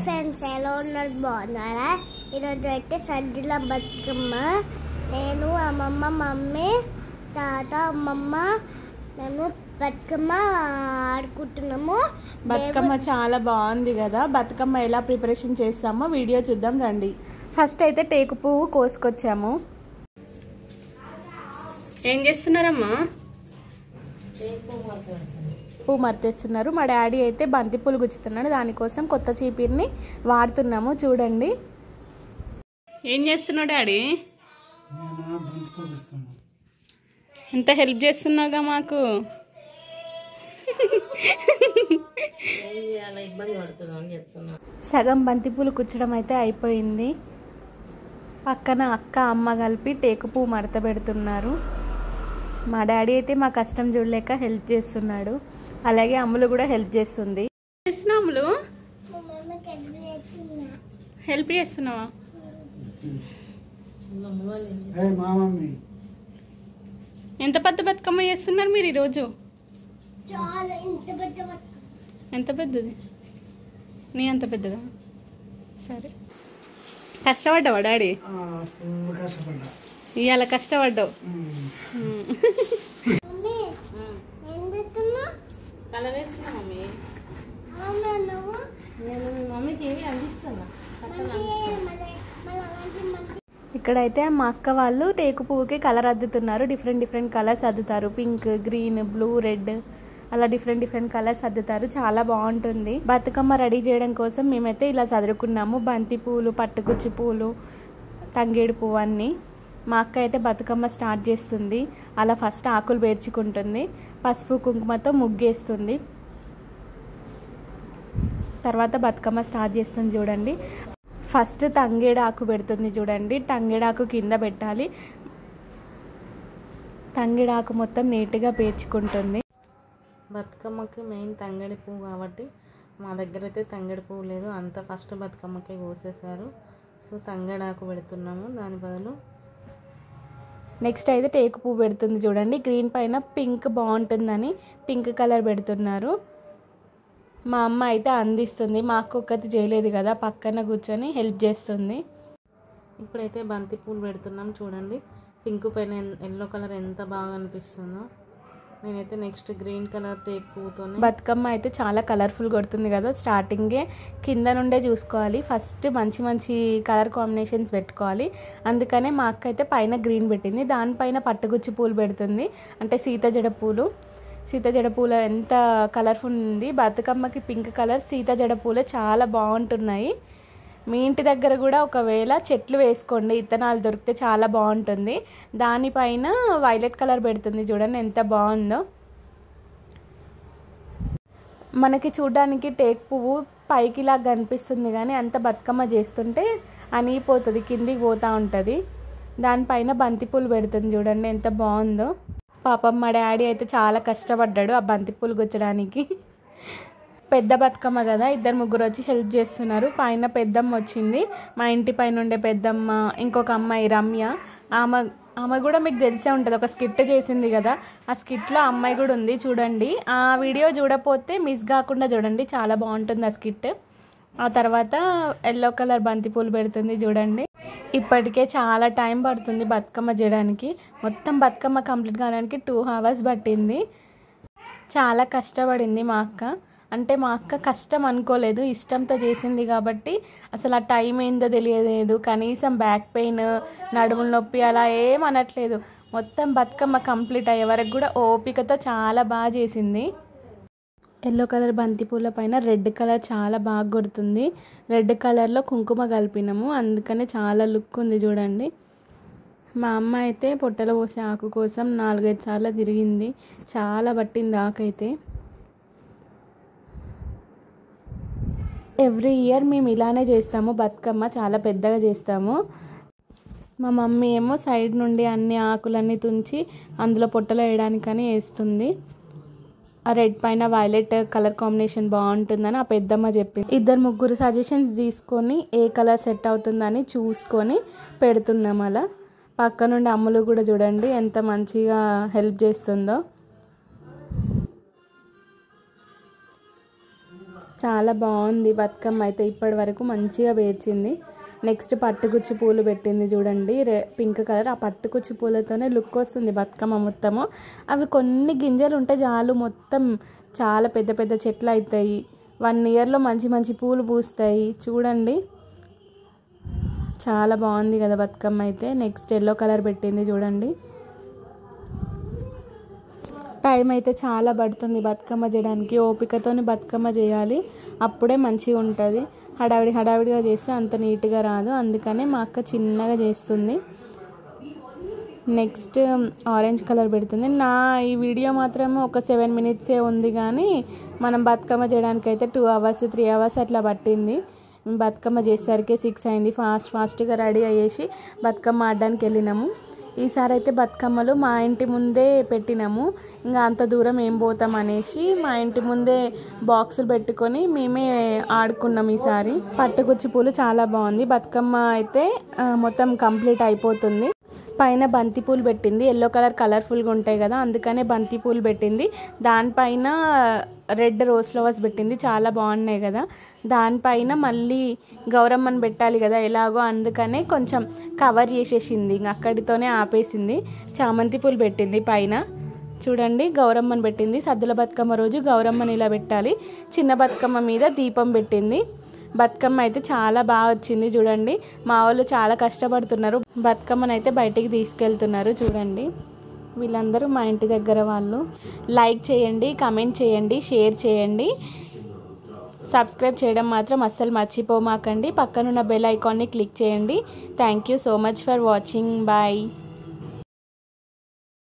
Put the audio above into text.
Friends, ఎలా ఉన్నారు? బాగున్నారా? ఈరోజు అయితే సద్దుల బతుకమ్మ. నేను అమ్మమ్మ, మమ్మీ, తాత, అమ్మమ్మ మేము బతుకమ్మ ఆడుకుంటున్నాము. బతుకమ్మ చాలా బాగుంది కదా. బతుకమ్మ ఎలా ప్రిపరేషన్ చేస్తామో వీడియో చూద్దాం రండి. ఫస్ట్ అయితే టేకు పువ్వు కోసుకొచ్చాము. ఏం చేస్తున్నారమ్మా? పువ్వు మర్తేస్తున్నారు. మా డాడీ అయితే బంతి పూలు గుచ్చుతున్నాడు. దానికోసం కొత్త చీపిరిని వాడుతున్నాము. చూడండి ఏం చేస్తున్నావు డాడీ? ఎంత హెల్ప్ చేస్తున్నావుగా మాకు. సగం బంతి పూలు కుచ్చడం అయితే అయిపోయింది. పక్కన అక్క అమ్మ కలిపి టేకు పువ్వు మడత పెడుతున్నారు. మా డాడీ అయితే మా కష్టం చూడలేక హెల్ప్ చేస్తున్నాడు. అలాగే అమ్ములు కూడా హెల్ప్ చేస్తుంది. అమ్ములు హెల్ప్ చేస్తున్నావా? ఎంత పెద్ద బతుకమ్మ చేస్తున్నారు మీరు ఈరోజు? ఎంత పెద్దది? నీ అంత పెద్దదా? సరే. కష్టపడ్డావా డాడీ? ఇవాళ కష్టపడ్డావు. కలర్ వేస్తున్నా మమ్మీ. మమ్మీకి ఏమి అందిస్తున్నా. ఇక్కడైతే మా అక్క వాళ్ళు టేకు పువ్వుకి కలర్ అద్దుతున్నారు. డిఫరెంట్ కలర్స్ అద్దుతారు. పింక్, గ్రీన్, బ్లూ, రెడ్ అలా డిఫరెంట్ కలర్స్ అద్దుతారు. చాలా బాగుంటుంది. బతుకమ్మ రెడీ చేయడం కోసం మేమైతే ఇలా చదువుకున్నాము. బంతి పూలు, పట్టుకుచ్చి పూలు, తంగేడు పువ్వు అన్నీ. మా అక్క అయితే బతుకమ్మ స్టార్ట్ చేస్తుంది. అలా ఫస్ట్ ఆకులు పేర్చుకుంటుంది. పసుపు కుంకుమతో ముగ్గేస్తుంది. తర్వాత బతుకమ్మ స్టార్ట్ చేస్తుంది. చూడండి ఫస్ట్ తంగేడు ఆకు పెడుతుంది. చూడండి తంగేడాకు కింద పెట్టాలి. తంగేడాకు మొత్తం నీట్గా పేర్చుకుంటుంది. బతుకమ్మకి మెయిన్ తంగేడి పువ్వు కాబట్టి మా దగ్గర అయితే తంగేడి పువ్వు లేదు. అంతా ఫస్ట్ బతుకమ్మకే కోసేసారు. సో తంగేడాకు పెడుతున్నాము దాని బదులు. నెక్స్ట్ అయితే టేకు పువ్వు పెడుతుంది. చూడండి గ్రీన్ పైన పింక్ బాగుంటుందని పింక్ కలర్ పెడుతున్నారు. మా అమ్మ అయితే అందిస్తుంది. మా అక్క ఒక్కటి చేయలేదు కదా, పక్కన కూర్చొని హెల్ప్ చేస్తుంది. ఇప్పుడైతే బంతి పూలు పెడుతున్నాం. చూడండి పింక్ పైన ఎల్లో కలర్ ఎంత బాగా అనిపిస్తుందో. నేనైతే నెక్స్ట్ గ్రీన్ కలర్ టేకు పువ్వుతో. బతుకమ్మ అయితే చాలా కలర్ఫుల్ కొడుతుంది కదా. స్టార్టింగే కింద నుండే చూసుకోవాలి. ఫస్ట్ మంచి కలర్ కాంబినేషన్స్ పెట్టుకోవాలి. అందుకనే మా అక్క అయితే పైన గ్రీన్ పెట్టింది. దానిపైన పట్టుగుచ్చి పూలు పెడుతుంది. అంటే సీతజడ పూలు. సీతజడ పూలు ఎంత కలర్ఫుల్ ఉంది. బతుకమ్మకి పింక్ కలర్, సీతజడ పూలు చాలా బాగుంటున్నాయి. మీ ఇంటి దగ్గర కూడా ఒకవేళ చెట్లు వేసుకోండి. ఇత్తనాలు దొరికితే చాలా బాగుంటుంది. దానిపైన వైలెట్ కలర్ పెడుతుంది. చూడండి ఎంత బాగుందో. మనకి చూడడానికి టేకు పువ్వు పైకి లాగా కనిపిస్తుంది కానీ అంత బతుకమ్మ చేస్తుంటే అనిగిపోతుంది, కిందికి పోతూ ఉంటుంది. దానిపైన బంతిపూలు పెడుతుంది. చూడండి ఎంత బాగుందో. పాపం మా డాడీ అయితే చాలా కష్టపడ్డాడు ఆ బంతిపూలు గుచ్చడానికి. పెద్ద బతుకమ్మ కదా, 2-3 వచ్చి హెల్ప్ చేస్తున్నారు. పైన పెద్దమ్మ వచ్చింది. మా ఇంటి పైన ఉండే పెద్దమ్మ, ఇంకొక అమ్మాయి రమ్య. ఆమె కూడా మీకు తెలిసే ఉంటుంది. ఒక స్కిట్ చేసింది కదా, ఆ స్కిట్లో అమ్మాయి కూడా ఉంది. చూడండి ఆ వీడియో చూడకపోతే మిస్ కాకుండా చూడండి, చాలా బాగుంటుంది ఆ స్కిట్. ఆ తర్వాత ఎల్లో కలర్ బంతిపూలు పెడుతుంది. చూడండి ఇప్పటికే చాలా టైం పడుతుంది బతుకమ్మ చేయడానికి. మొత్తం బతుకమ్మ కంప్లీట్ కావడానికి 2 hours పట్టింది. చాలా కష్టపడింది మా అక్క. అంటే మా అక్క కష్టం అనుకోలేదు, ఇష్టంతో చేసింది కాబట్టి అసలు ఆ టైం ఏందో తెలియలేదు. కనీసం బ్యాక్ పెయిన్, నడుముల నొప్పి అలా ఏం అనట్లేదు. మొత్తం బతుకమ్మ కంప్లీట్ అయ్యే వరకు కూడా ఓపికతో చాలా బాగా చేసింది. ఎల్లో కలర్ బంతిపూల పైన రెడ్ కలర్ చాలా బాగా కొడుతుంది. రెడ్ కలర్లో కుంకుమ కలిపినాము, అందుకనే చాలా లుక్ ఉంది. చూడండి మా అమ్మ అయితే పొట్టెల పోసే ఆకు కోసం 4-5 సార్లు తిరిగింది. చాలా పట్టింది ఆకైతే. ఎవ్రీ ఇయర్ మేము ఇలానే చేస్తాము. బతుకమ్మ చాలా పెద్దగా చేస్తాము. మా మమ్మీ ఏమో సైడ్ నుండి అన్ని ఆకులన్నీ తుంచి అందులో పొట్టలు వేయడానికని వేస్తుంది. ఆ రెడ్ పైన వైలెట్ కలర్ కాంబినేషన్ బాగుంటుందని ఆ పెద్దమ్మ చెప్పింది. 2-3 సజెషన్స్ తీసుకొని ఏ కలర్ సెట్ అవుతుందని చూసుకొని పెడుతున్నాం. అలా పక్క నుండి అమ్ములు కూడా చూడండి ఎంత మంచిగా హెల్ప్ చేస్తుందో. చాలా బాగుంది బతుకమ్మ అయితే ఇప్పటి వరకు మంచిగా పేర్చింది. నెక్స్ట్ పట్టుకుచ్చి పూలు పెట్టింది చూడండి, పింక్ కలర్. ఆ పట్టుకుచ్చి పూలతోనే లుక్ వస్తుంది బతుకమ్మ మొత్తము. అవి కొన్ని గింజలు ఉంటే చాలు, మొత్తం చాలా పెద్ద పెద్ద చెట్లు అవుతాయి. 1 ఇయర్లో మంచి మంచి పూలు పూస్తాయి చూడండి. చాలా బాగుంది కదా బతుకమ్మ అయితే. నెక్స్ట్ ఎల్లో కలర్ పెట్టింది చూడండి. టైం అయితే చాలా పడుతుంది బతుకమ్మ చేయడానికి. ఓపికతోని బతుకమ్మ చేయాలి, అప్పుడే మంచిగా ఉంటుంది. హడావిడిగా చేస్తే అంత నీట్గా రాదు. అందుకనే మా అక్క చిన్నగా చేస్తుంది. నెక్స్ట్ ఆరెంజ్ కలర్ పెడుతుంది. ఈ వీడియో మాత్రం ఒక 7 మినిట్సే ఉంది, కానీ మనం బతుకమ్మ చేయడానికి అయితే 2 అవర్స్ 3 అవర్స్ అట్లా పట్టింది. బతుకమ్మ చేసేసరికి 6 అయింది. ఫాస్ట్గా రెడీ అయ్యేసి బతుకమ్మ ఆడడానికి వెళ్ళినాము. ఈసారి అయితే బతుకమ్మలు మా ఇంటి ముందే పెట్టినాము. ఇంకా అంత దూరం ఏం పోతాం అనేసి మా ఇంటి ముందే బాక్సులు పెట్టుకొని మేమే ఆడుకున్నాం. ఈసారి పట్టుకుచ్చి పూలు చాలా బాగుంది. బతుకమ్మ అయితే మొత్తం కంప్లీట్ అయిపోతుంది. పైన బంతి పూలు పెట్టింది. ఎల్లో కలర్ కలర్ఫుల్గా ఉంటాయి కదా, అందుకనే బంతి పూలు పెట్టింది. దానిపైన రెడ్ రోజ్ ఫ్లవర్స్ పెట్టింది, చాలా బాగున్నాయి కదా. దానిపైన మళ్ళీ గౌరమ్మని పెట్టాలి కదా ఎలాగో, అందుకనే కొంచెం కవర్ చేసేసింది. ఇంక అక్కడితోనే ఆపేసింది. చామంతి పూలు పెట్టింది పైన చూడండి. గౌరమ్మని పెట్టింది. సద్దుల బతుకమ్మ రోజు గౌరమ్మని ఇలా పెట్టాలి. చిన్న బతుకమ్మ మీద దీపం పెట్టింది. బతుకమ్మ అయితే చాలా బాగా వచ్చింది చూడండి. మా వాళ్ళు చాలా కష్టపడుతున్నారు. బతుకమ్మను అయితే బయటికి తీసుకెళ్తున్నారు చూడండి. వీళ్ళందరూ మా ఇంటి దగ్గర వాళ్ళు. లైక్ చేయండి, కమెంట్ చేయండి, షేర్ చేయండి, సబ్స్క్రైబ్ చేయడం మాత్రం అస్సలు మర్చిపోమాకండి. పక్కనున్న బెల్ ఐకాన్ని క్లిక్ చేయండి. Thank you so much for watching. Bye.